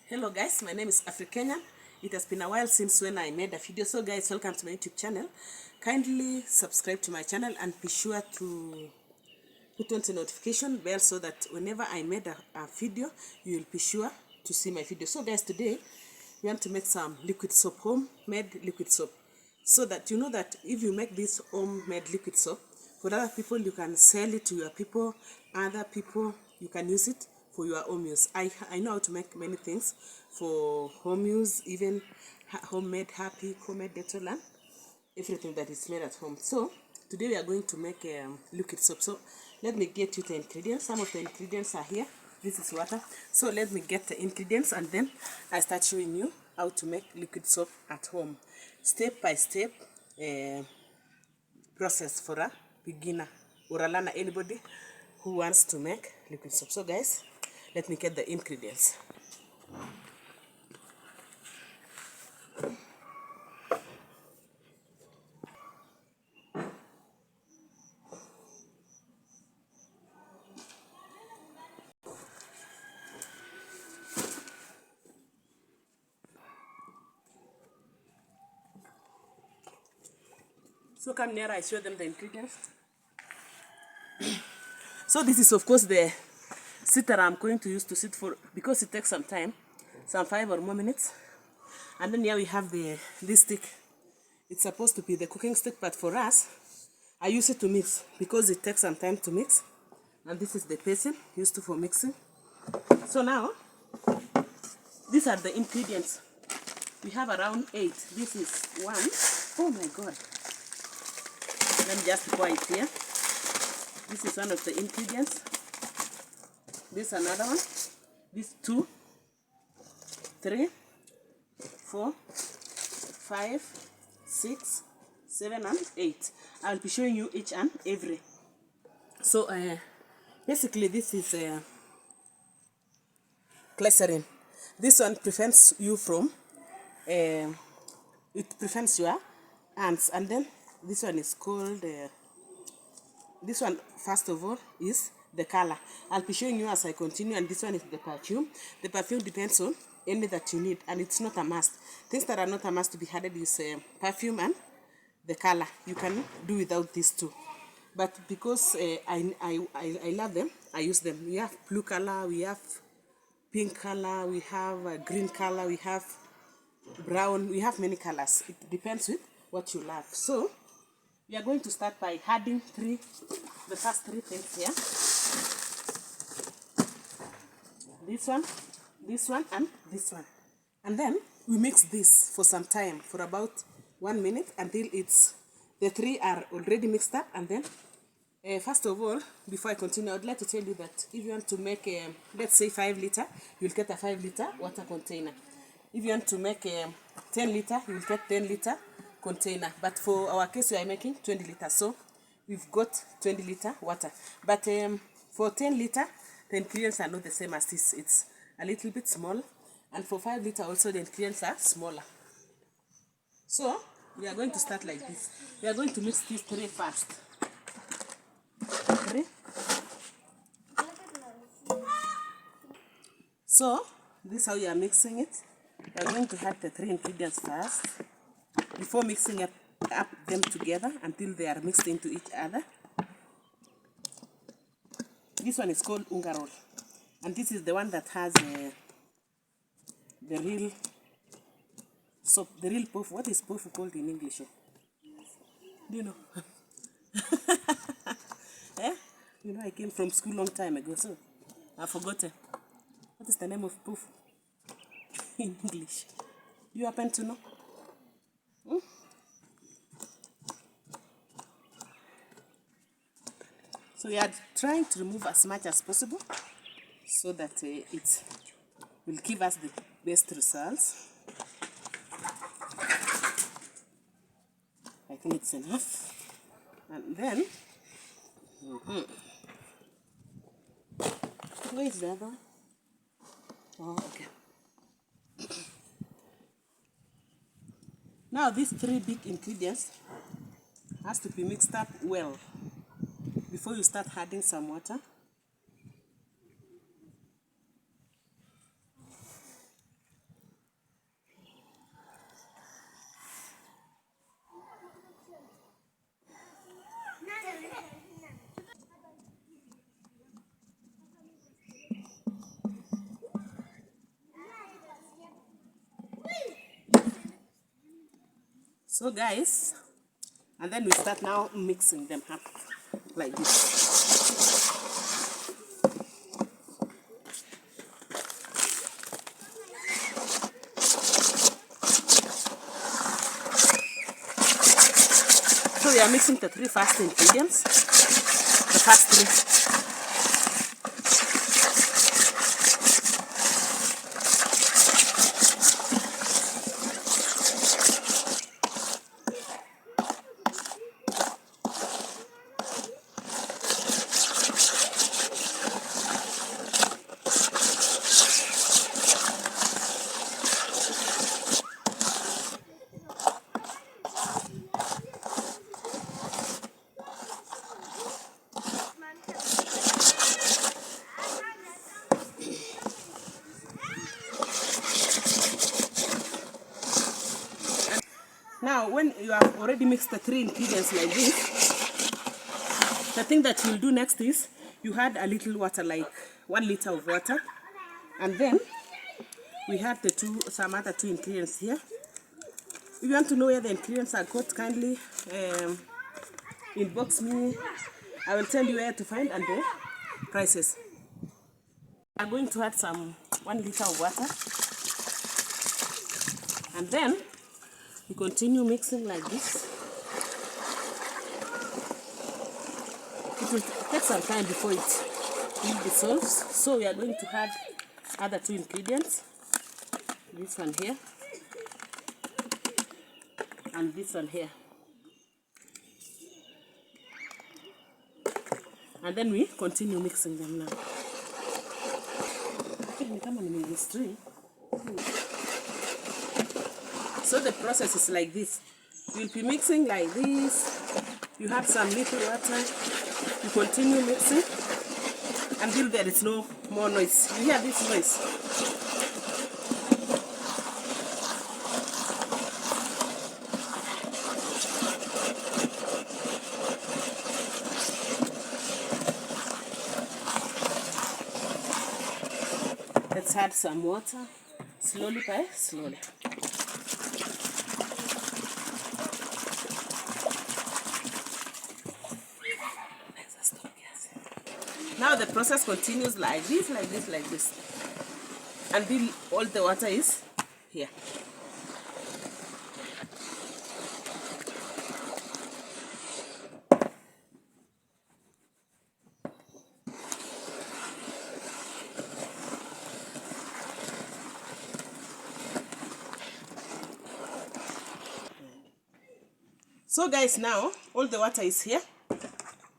Hello guys, my name is Afrikenya. It has been a while since when I made a video. So guys, welcome to my YouTube channel. Kindly subscribe to my channel and be sure to put on the notification bell so that whenever I made a video, you will be sure to see my video. So guys, today we want to make some liquid soap, homemade liquid soap. So that you know that if you make this homemade liquid soap, for other people you can sell it to your people, other people you can use it for your home use. I know how to make many things for home use, even homemade happy, homemade Dettol, and everything that is made at home. So today we are going to make liquid soap. So let me get you the ingredients. Some of the ingredients are here. This is water. So let me get the ingredients and then I start showing you how to make liquid soap at home. Step by step process for a beginner or a learner, anybody who wants to make liquid soap. So guys, let me get the ingredients. So come near, I show them the ingredients. So this is of course the sitter I'm going to use to sit for, because it takes some time, some 5 or more minutes. And then here we have this stick. It's supposed to be the cooking stick, but for us, I use it to mix because it takes some time to mix. And this is the basin used for mixing. So now, these are the ingredients. We have around 8. This is 1. Oh my God. Let me just pour it here. This is one of the ingredients. This is another one. This 2, 3, 4, 5, 6, 7, and 8. I'll be showing you each and every. So basically this is glycerin. This one prevents you from, it prevents your ants. And then this one is called, this one first of all is the color. I'll be showing you as I continue, and this one is the perfume. The perfume depends on any that you need, and it's not a must. Things that are not a must to be added is perfume and the color. You can do without these two. But because I love them, I use them. We have blue color, we have pink color, we have green color, we have brown, we have many colors. It depends with what you love. So we are going to start by adding the first 3 things here. This one, and this one. And then we mix this for some time, for about 1 minute, until the 3 are already mixed up. And then first of all, before I continue, I would like to tell you that if you want to make, let's say 5 liter, you'll get a 5 liter water container. If you want to make 10 liter, you'll get 10 liter container. But for our case, we are making 20 liters. So we've got 20 liter water. But for 10 liter, the ingredients are not the same as this. It's a little bit small. And for 5 liter also, the ingredients are smaller. So we are going to start like this. We are going to mix these 3 first. 3. So this is how you are mixing it. You are going to add the 3 ingredients first before mixing up them together until they are mixed into each other. This one is called unga roll, and this is the one that has the real soap, the real puff. What is puff called in English? Do you know? Eh? You know, I came from school long time ago, so I've forgotten. What is the name of puff in English? You happen to know? So we are trying to remove as much as possible so that it will give us the best results. I think it's enough. And then, where is the other one? Oh, okay. Now these 3 big ingredients has to be mixed up well before you start adding some water. So guys, and then we start now mixing them up like this. So we are mixing the 3 first ingredients, the first 3. Now, when you have already mixed the 3 ingredients like this, the thing that you'll do next is you add a little water, like 1 liter of water, and then we add some other 2 ingredients here. If you want to know where the ingredients are got, kindly inbox me. I will tell you where to find and the prices. I'm going to add some 1 liter of water, and then you continue mixing like this. It will take some time before it dissolves. So we are going to add other 2 ingredients. This one here and this one here. And then we continue mixing them now. So the process is like this. You'll be mixing like this. You have some little water. You continue mixing until there is no more noise. You hear this noise? Let's add some water, slowly by slowly. Now the process continues like this, like this, like this, until all the water is here. So guys, now all the water is here.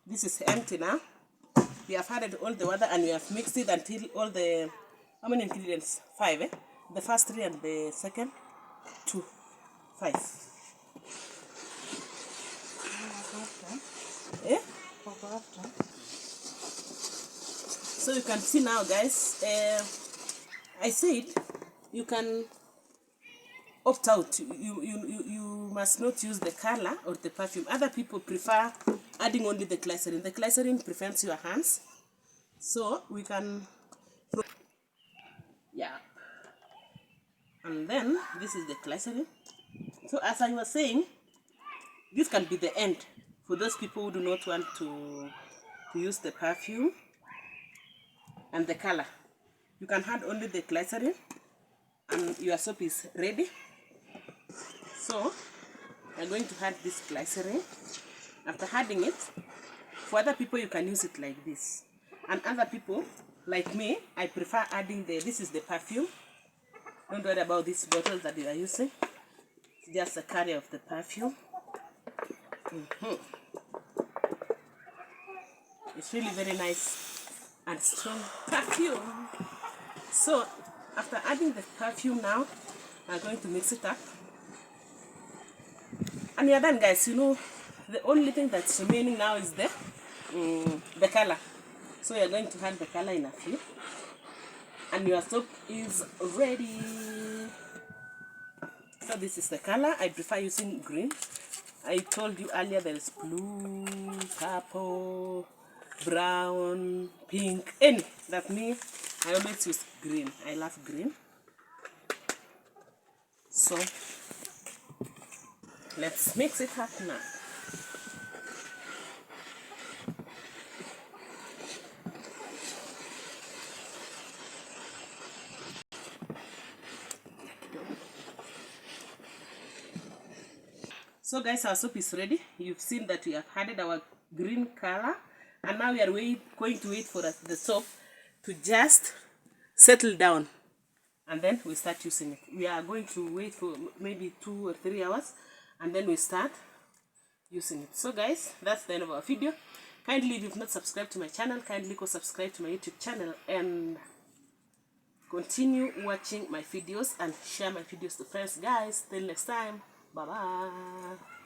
This is empty now. We have added all the water and we have mixed it until all the, how many ingredients? 5, eh? The first 3 and the second 2. 5. Eh? So you can see now guys, I said you can opt out. You must not use the color or the perfume. Other people prefer adding only the glycerin. The glycerin prevents your hands, so we can, yeah. And then this is the glycerin. So as I was saying, this can be the end for those people who do not want to use the perfume and the color. You can add only the glycerin and your soap is ready. So I'm going to add this glycerin. After adding it, for other people you can use it like this, and other people like me, I prefer adding this is the perfume. Don't worry about this bottle that you are using, it's just a carrier of the perfume. It's really very nice and strong perfume. So after adding the perfume now, I'm going to mix it up. And we are done guys. You know, the only thing that's remaining now is the color. So we are going to add the color in a few. And your soap is ready. So this is the color. I prefer using green. I told you earlier there is blue, purple, brown, pink, any. That's me. I always use green. I love green. So Let's mix it up now. So guys, our soup is ready. You've seen that we have added our green color, and now we are going to wait for the soap to just settle down, and then we start using it. We are going to wait for maybe 2 or 3 hours, and then we start using it. So guys, that's the end of our video. Kindly, if you've not subscribed to my channel, kindly go subscribe to my YouTube channel and continue watching my videos and share my videos to friends. Guys, till next time, bye bye.